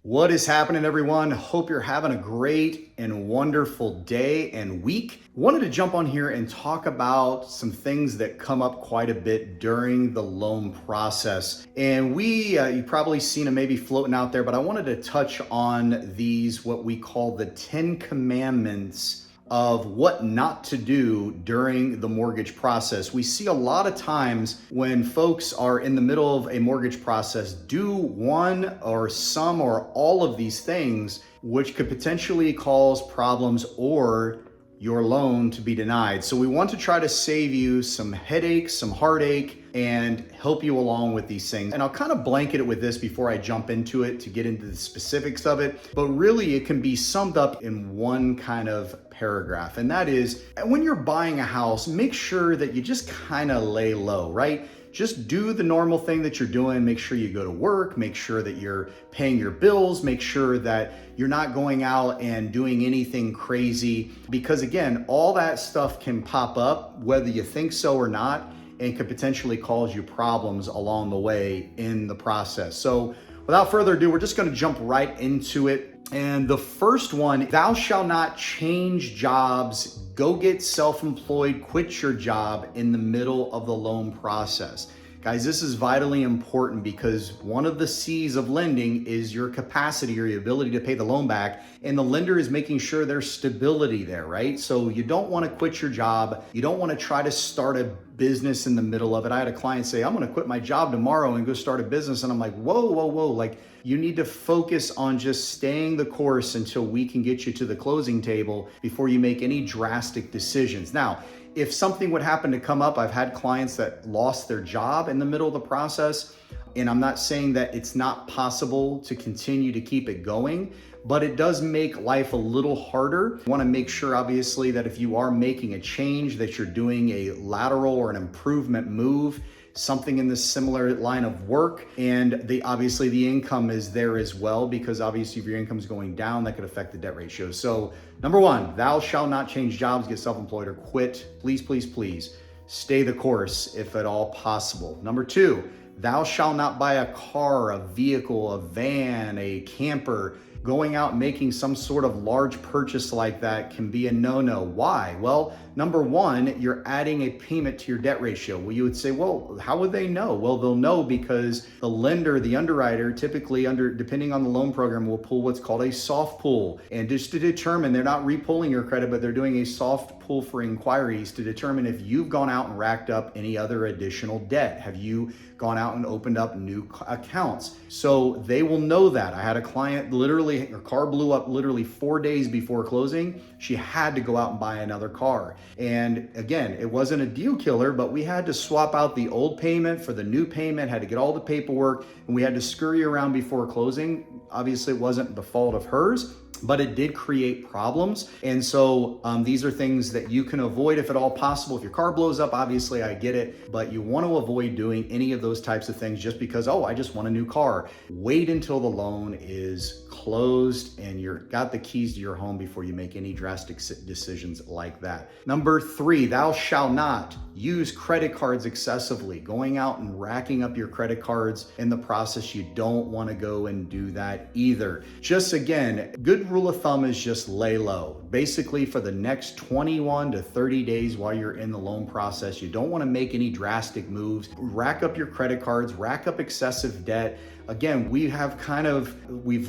What is happening, everyone? Hope you're having a great and wonderful day and week. Wanted to jump on here and talk about some things that come up quite a bit during the loan process. And you've probably seen them maybe floating out there, but I wanted to touch on these, what we call the 10 commandments of what not to do during the mortgage process. We see a lot of times when folks are in the middle of a mortgage process, do one or some or all of these things, which could potentially cause problems or your loan to be denied. So we want to try to save you some headaches, some heartache, and help you along with these things. And I'll kind of blanket it with this before I jump into it to get into the specifics of it. But really, it can be summed up in one kind of paragraph. And that is, when you're buying a house, make sure that you just kind of lay low, right? Just do the normal thing that you're doing. Make sure you go to work, make sure that you're paying your bills, make sure that you're not going out and doing anything crazy. Because again, all that stuff can pop up, whether you think so or not, and could potentially cause you problems along the way in the process. So without further ado, we're just going to jump right into it. And the first one, thou shalt not change jobs, go get self-employed, quit your job in the middle of the loan process. Guys, this is vitally important because one of the C's of lending is your capacity or your ability to pay the loan back. And the lender is making sure there's stability there, right? So you don't want to quit your job. You don't want to try to start a business in the middle of it. I had a client say, I'm going to quit my job tomorrow and go start a business. And I'm like, whoa. Like, you need to focus on just staying the course until we can get you to the closing table before you make any drastic decisions. Now, if something would happen to come up, I've had clients that lost their job in the middle of the process, and I'm not saying that it's not possible to continue to keep it going, but it does make life a little harder. You want to make sure, obviously, that if you are making a change, that you're doing a lateral or an improvement move, something in the similar line of work, and obviously the income is there as well, because obviously if your income is going down, that could affect the debt ratio. So number one, thou shalt not change jobs, get self-employed, or quit. Please, stay the course if at all possible. Number two, thou shalt not buy a car, a vehicle, a van, a camper. Going out and making some sort of large purchase like that can be a no-no. Why? Well, number one, you're adding a payment to your debt ratio. Well, you would say, well, how would they know? Well, they'll know because the lender, the underwriter, typically depending on the loan program, will pull what's called a soft pull. And just to determine, they're not repulling your credit, but they're doing a soft pull for inquiries to determine if you've gone out and racked up any other additional debt. Have you gone out and opened up new accounts? So they will know that. I had a client, literally, her car blew up literally 4 days before closing. She had to go out and buy another car. And again, it wasn't a deal killer, but we had to swap out the old payment for the new payment, had to get all the paperwork, and we had to scurry around before closing. Obviously, it wasn't the fault of hers, but it did create problems. And so these are things that you can avoid if at all possible. If your car blows up, obviously I get it, but you want to avoid doing any of those types of things just because, I just want a new car. Wait until the loan is closed and you've got the keys to your home before you make any drastic decisions like that. Number three, thou shalt not use credit cards excessively. Going out and racking up your credit cards in the process, you don't want to go and do that either. Just again, good rule of thumb is just lay low. Basically, for the next 21 to 30 days while you're in the loan process, you don't want to make any drastic moves. Rack up your credit cards, rack up excessive debt. Again, we've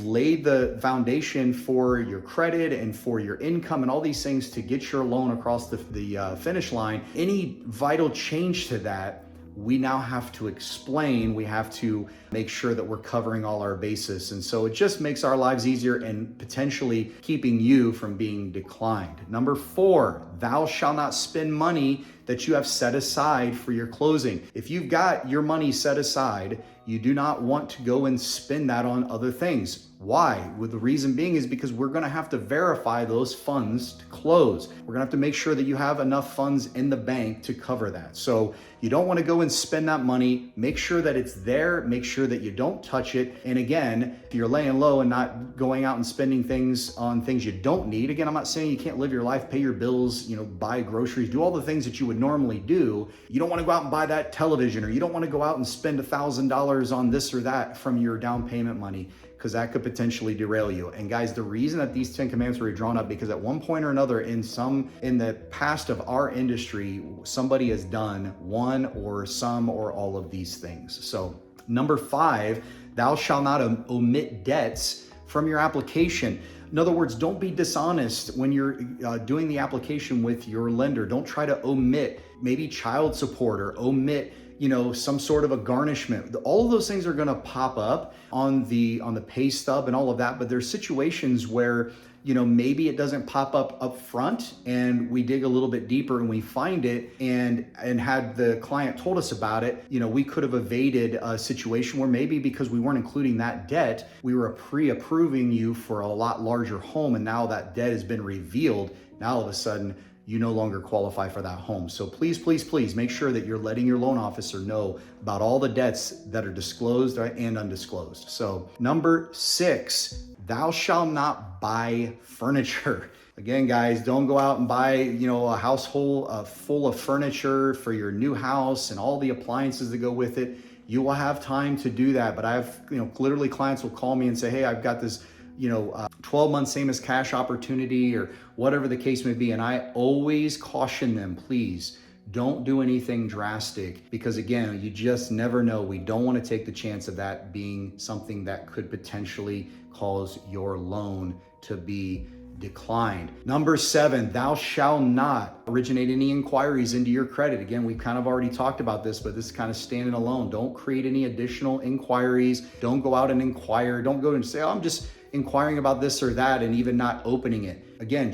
laid the foundation for your credit and for your income and all these things to get your loan across the finish line. Any vital change to that, we now have to explain, we have to make sure that we're covering all our bases. And so it just makes our lives easier and potentially keeping you from being declined. Number four, thou shalt not spend money that you have set aside for your closing. If you've got your money set aside, you do not want to go and spend that on other things. Why? Well, the reason being is because we're going to have to verify those funds to close. We're going to have to make sure that you have enough funds in the bank to cover that. So you don't want to go and spend that money. Make sure that it's there. Make sure that you don't touch it. And again, if you're laying low and not going out and spending things on things you don't need, again, I'm not saying you can't live your life, pay your bills, buy groceries, do all the things that you would normally do. You don't want to go out and buy that television, or you don't want to go out and spend $1,000 on this or that from your down payment money. because that could potentially derail you. And guys, the reason that these 10 commandments were drawn up, because at one point or another in the past of our industry, somebody has done one or some or all of these things. So number 5, thou shalt not omit debts from your application. In other words, don't be dishonest when you're doing the application with your lender. Don't try to omit maybe child support or omit some sort of a garnishment. All of those things are going to pop up on the pay stub and all of that, but there's situations where maybe it doesn't pop up front, and we dig a little bit deeper and we find it, and had the client told us about it, we could have evaded a situation where maybe because we weren't including that debt, we were pre-approving you for a lot larger home, and now that debt has been revealed. Now all of a sudden you no longer qualify for that home. So please, please, please make sure that you're letting your loan officer know about all the debts that are disclosed and undisclosed. So number 6, thou shalt not buy furniture. Again, guys, don't go out and buy, a household full of furniture for your new house and all the appliances that go with it. You will have time to do that. But I've, literally clients will call me and say, hey, I've got this 12-month same as cash opportunity or whatever the case may be. And I always caution them, please don't do anything drastic, because again, you just never know. We don't want to take the chance of that being something that could potentially cause your loan to be declined. Number 7, thou shalt not originate any inquiries into your credit. Again, we've kind of already talked about this, but this is kind of standing alone. Don't create any additional inquiries. Don't go out and inquire. Don't go and say, oh, I'm just inquiring about this or that, and even not opening it. Again,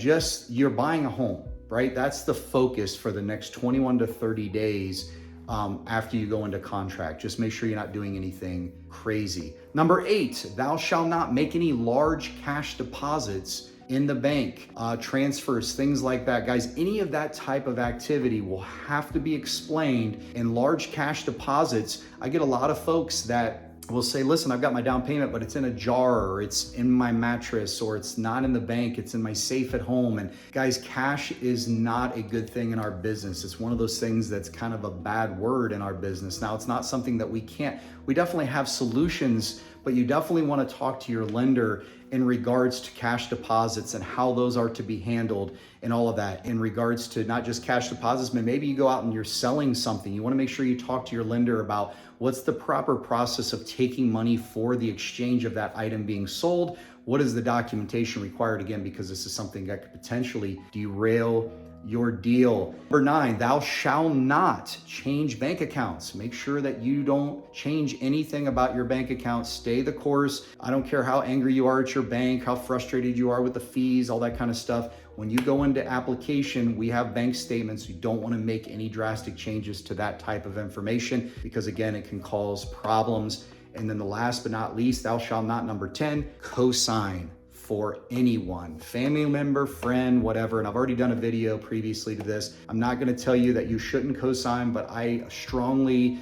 you're buying a home, right? That's the focus for the next 21 to 30 days after you go into contract. Just make sure you're not doing anything crazy. Number 8, thou shalt not make any large cash deposits in the bank, transfers, things like that. Guys, any of that type of activity will have to be explained. In large cash deposits, I get a lot of folks that will say, listen, I've got my down payment, but it's in a jar, or it's in my mattress, or it's not in the bank, it's in my safe at home. And guys, cash is not a good thing in our business. It's one of those things that's kind of a bad word in our business. Now, it's not something that we definitely have solutions, but you definitely want to talk to your lender in regards to cash deposits and how those are to be handled and all of that. In regards to not just cash deposits, but maybe you go out and you're selling something. You want to make sure you talk to your lender about what's the proper process of taking money for the exchange of that item being sold. What is the documentation required? Again, because this is something that could potentially derail your deal. Number 9, thou shalt not change bank accounts. Make sure that you don't change anything about your bank account. Stay the course. I don't care how angry you are at your bank, how frustrated you are with the fees, all that kind of stuff. When you go into application, we have bank statements. You don't want to make any drastic changes to that type of information, because again, it can cause problems. And then the last but not least, thou shalt not, number 10, co-sign for anyone, family member, friend, whatever. And I've already done a video previously to this. I'm not going to tell you that you shouldn't co-sign, but I strongly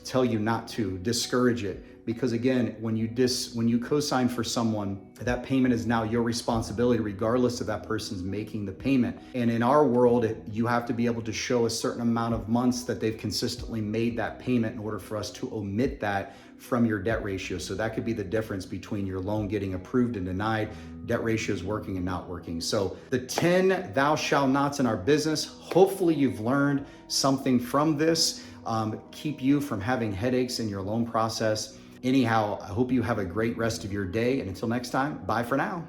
tell you not to, discourage it. Because again, when you co-sign for someone, that payment is now your responsibility, regardless of that person's making the payment. And in our world, you have to be able to show a certain amount of months that they've consistently made that payment in order for us to omit that from your debt ratio. So that could be the difference between your loan getting approved and denied, debt ratios working and not working. So the 10 thou shalt nots in our business, hopefully you've learned something from this, keep you from having headaches in your loan process. Anyhow, I hope you have a great rest of your day. And until next time, bye for now.